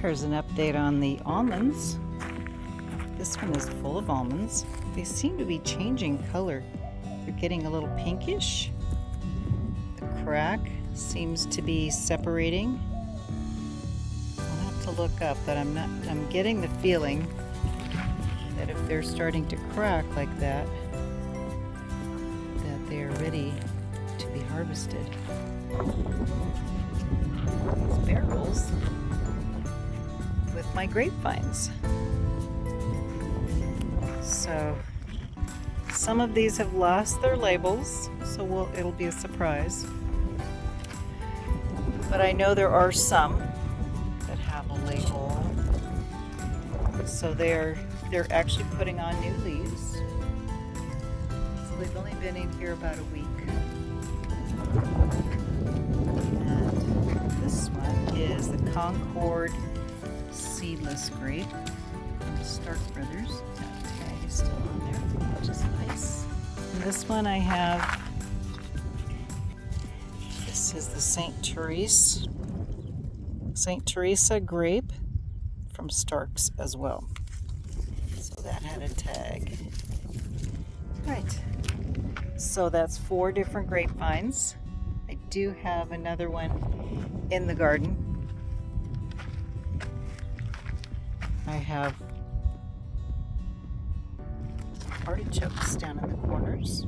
Here's an update on the almonds. This one is full of almonds. They seem to be changing color. They're getting a little pinkish. The crack seems to be separating. I'll have to look up, but I'm getting the feeling that if they're starting to crack like that, that they are ready to be harvested. These barrels with my grapevines. So some of these have lost their labels, so it'll be a surprise. But I know there are some that have a label. So they're actually putting on new leaves. So they've only been in here about a week. And this one is the Concord seedless grape from Stark Brothers. That tag is still on there, which is nice. And this one I have, this is the St. Teresa grape from Stark's as well. So that had a tag. Right. So that's 4 different grapevines. I do have another one in the garden. I have artichokes down in the corners.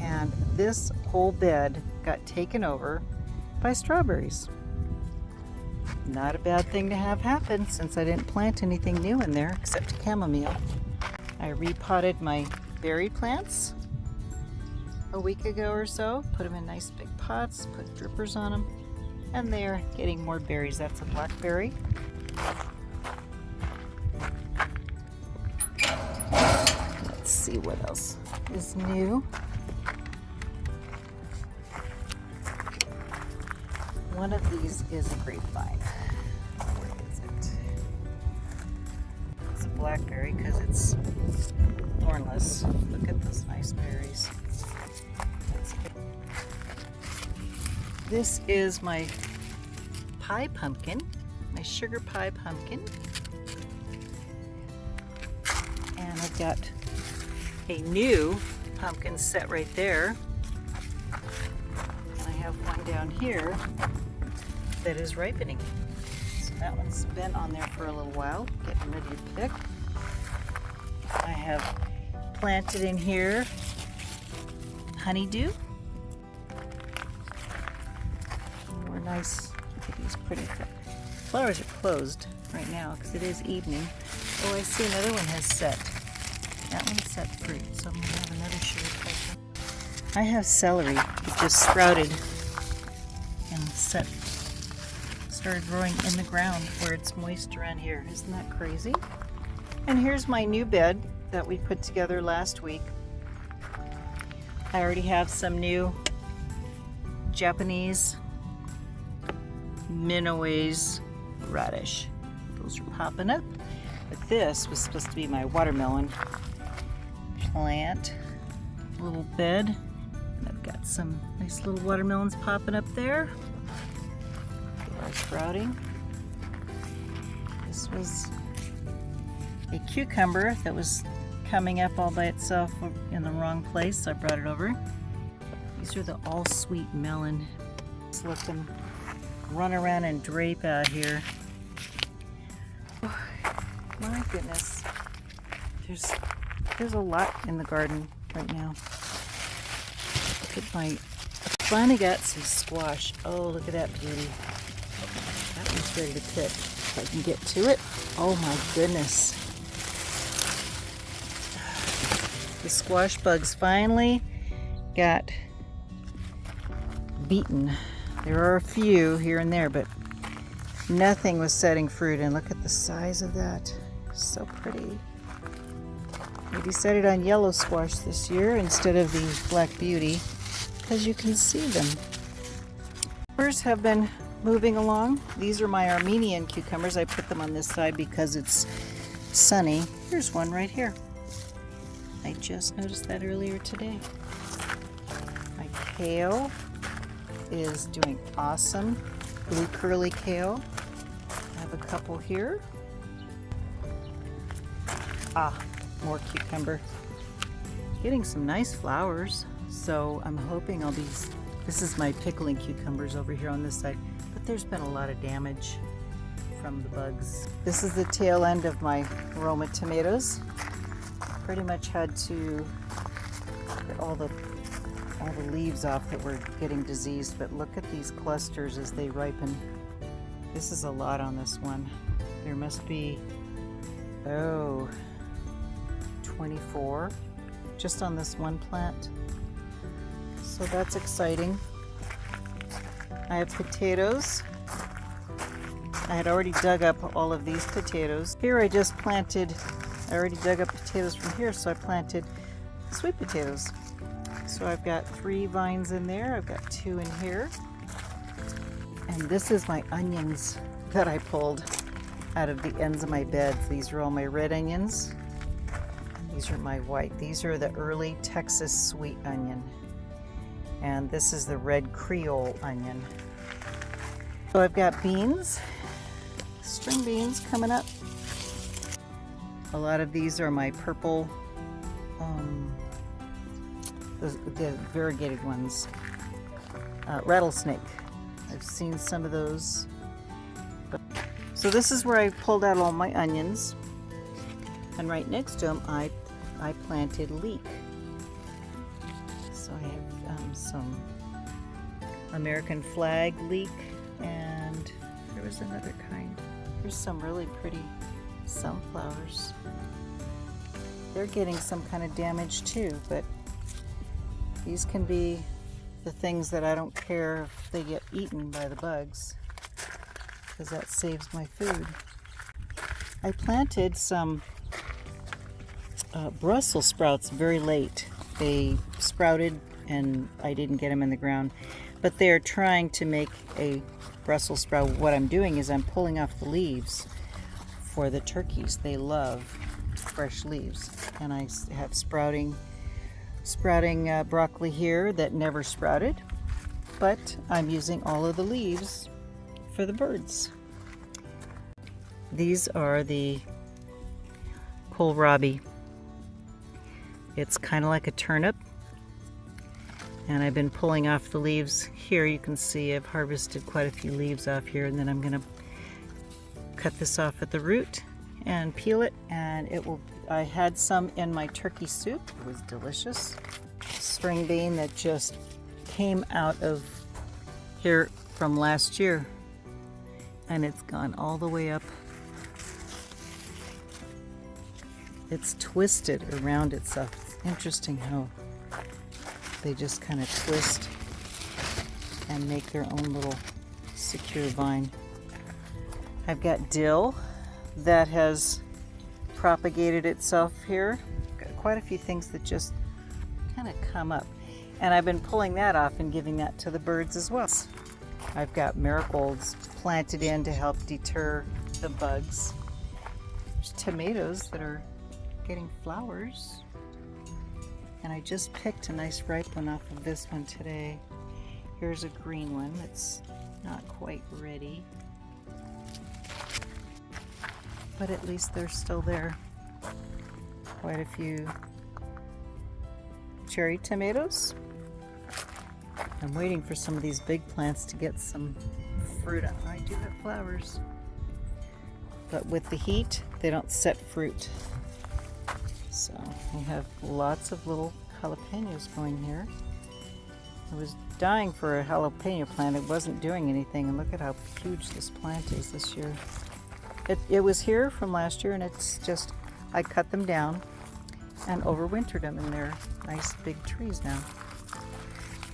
And this whole bed got taken over by strawberries. Not a bad thing to have happen since I didn't plant anything new in there except chamomile. I repotted my berry plants a week ago or so, put them in nice big pots, put drippers on them, and they're getting more berries. That's a blackberry. Let's see what else is new. One of these is a grapevine. Where is it? It's a blackberry because it's thornless. Look at those nice berries. This is my pie pumpkin, my sugar pie pumpkin. And I've got a new pumpkin set right there. And I have one down here that is ripening. So that one's been on there for a little while, getting ready to pick. I have planted in here honeydew. More nice, these pretty flowers are closed right now because it is evening. Oh, I see another one has set. That one's set fruit, so I'm going to have another sugar pie. I have celery that just sprouted and started growing in the ground where it's moist around here. Isn't that crazy? And here's my new bed that we put together last week. I already have some new Japanese Minoes radish. Those are popping up. But this was supposed to be my watermelon plant, little bed. And I've got some nice little watermelons popping up there. They are sprouting. This was a cucumber that was coming up all by itself in the wrong place, so I brought it over. These are the all sweet melon. Let's let them run around and drape out here. Oh, my goodness. There's a lot in the garden right now. Look at finally got some squash. Oh, look at that beauty. That one's ready to pick. If I can get to it. Oh my goodness. The squash bugs finally got beaten. There are a few here and there, but nothing was setting fruit. And look at the size of that. So pretty. We decided on yellow squash this year instead of the black beauty because you can see them. Cucumbers have been moving along. These are my Armenian cucumbers. I put them on this side because it's sunny. Here's one right here. I just noticed that earlier today. My kale is doing awesome. Blue curly kale. have a couple here. More cucumber. Getting some nice flowers, so I'm hoping I'll be... This is my pickling cucumbers over here on this side, but there's been a lot of damage from the bugs. This is the tail end of my Roma tomatoes. Pretty much had to get all the leaves off that were getting diseased, but look at these clusters as they ripen. This is a lot on this one. There must be, 24 just on this one plant. So that's exciting. I have potatoes. I had already dug up all of these potatoes. Here I just planted, I already dug up potatoes from here, so I planted sweet potatoes. So I've got 3 vines in there. I've got 2 in here. And this is my onions that I pulled out of the ends of my beds. These are all my red onions. These are my white. These are the early Texas sweet onion. And this is the red Creole onion. So I've got beans, string beans coming up. A lot of these are my purple, the variegated ones. Rattlesnake. I've seen some of those. So this is where I pulled out all my onions. And right next to them, I planted leek. So I have some American flag leek, and there was another kind. There's some really pretty sunflowers. They're getting some kind of damage too, but these can be the things that I don't care if they get eaten by the bugs, because that saves my food. I planted some Brussels sprouts very late. They sprouted and I didn't get them in the ground, but they're trying to make a Brussels sprout. What I'm doing is I'm pulling off the leaves for the turkeys. They love fresh leaves, and I have sprouting broccoli here that never sprouted, but I'm using all of the leaves for the birds. These are the kohlrabi. It's kind of like a turnip, and I've been pulling off the leaves. Here you can see I've harvested quite a few leaves off here, and then I'm going to cut this off at the root and peel it, and it will. I had some in my turkey soup. It was delicious. String bean that just came out of here from last year, and it's gone all the way up. It's twisted around itself. It's interesting how they just kind of twist and make their own little secure vine. I've got dill that has propagated itself here. Got quite a few things that just kind of come up, and I've been pulling that off and giving that to the birds as well. I've got marigolds planted in to help deter the bugs. There's tomatoes that are getting flowers, and I just picked a nice ripe one off of this one today. Here's a green one that's not quite ready, but at least they're still there. Quite a few cherry tomatoes. I'm waiting for some of these big plants to get some fruit. I do have flowers, but with the heat they don't set fruit. So we have lots of little jalapenos going here. I was dying for a jalapeno plant. It wasn't doing anything, and look at how huge this plant is this year. It was here from last year, and it's just, I cut them down and overwintered them, and they're nice big trees now.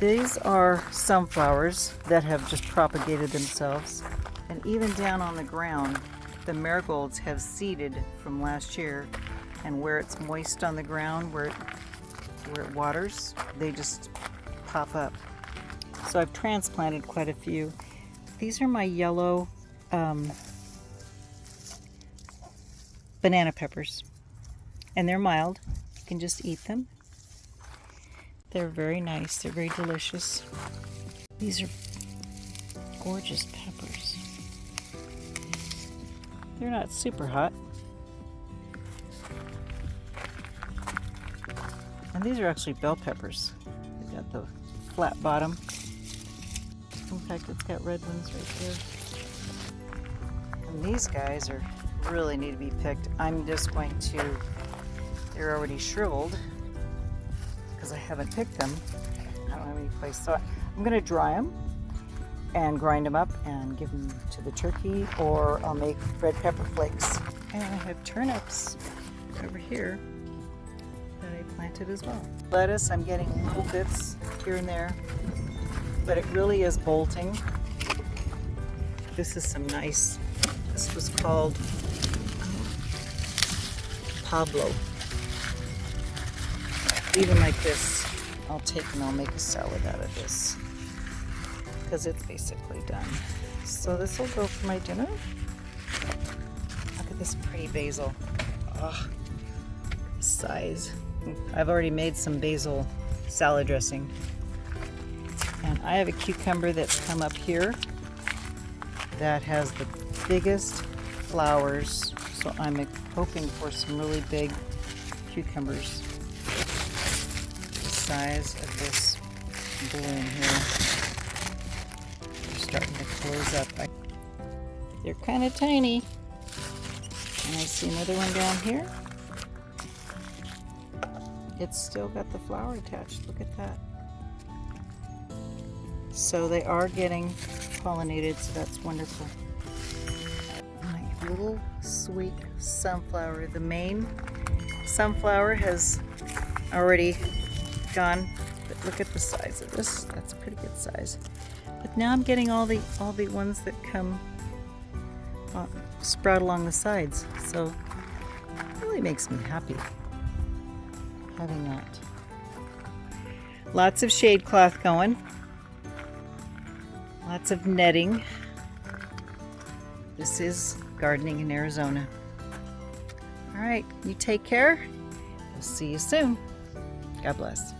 These are sunflowers that have just propagated themselves, and even down on the ground, the marigolds have seeded from last year, and where it's moist on the ground, where it waters, they just pop up. So I've transplanted quite a few. These are my yellow banana peppers, and they're mild. You can just eat them. They're very nice. They're very delicious. These are gorgeous peppers. They're not super hot. And these are actually bell peppers. They've got the flat bottom. In fact, it's got red ones right there. And these guys really need to be picked. I'm just going to, they're already shriveled because I haven't picked them. I don't have any place. So I'm going to dry them and grind them up and give them to the turkey, or I'll make red pepper flakes. And I have turnips over here that I planted as well. Lettuce, I'm getting little bits here and there, but it really is bolting. This is some nice, this was called Pablo. Even like this, I'll take and I'll make a salad out of this because it's basically done. So this will go for my dinner. Look at this pretty basil. Oh, size. I've already made some basil salad dressing. And I have a cucumber that's come up here that has the biggest flowers. So I'm hoping for some really big cucumbers. The size of this bloom here. They're starting to close up. They're kind of tiny. And I see another one down here. It's still got the flower attached. Look at that. So they are getting pollinated, so that's wonderful. My little sweet sunflower. The main sunflower has already gone, but look at the size of this. That's a pretty good size. But now I'm getting all the ones that come sprout along the sides. So it really makes me happy having that. Lots of shade cloth going. Lots of netting. This is gardening in Arizona. All right, you take care. We'll see you soon. God bless.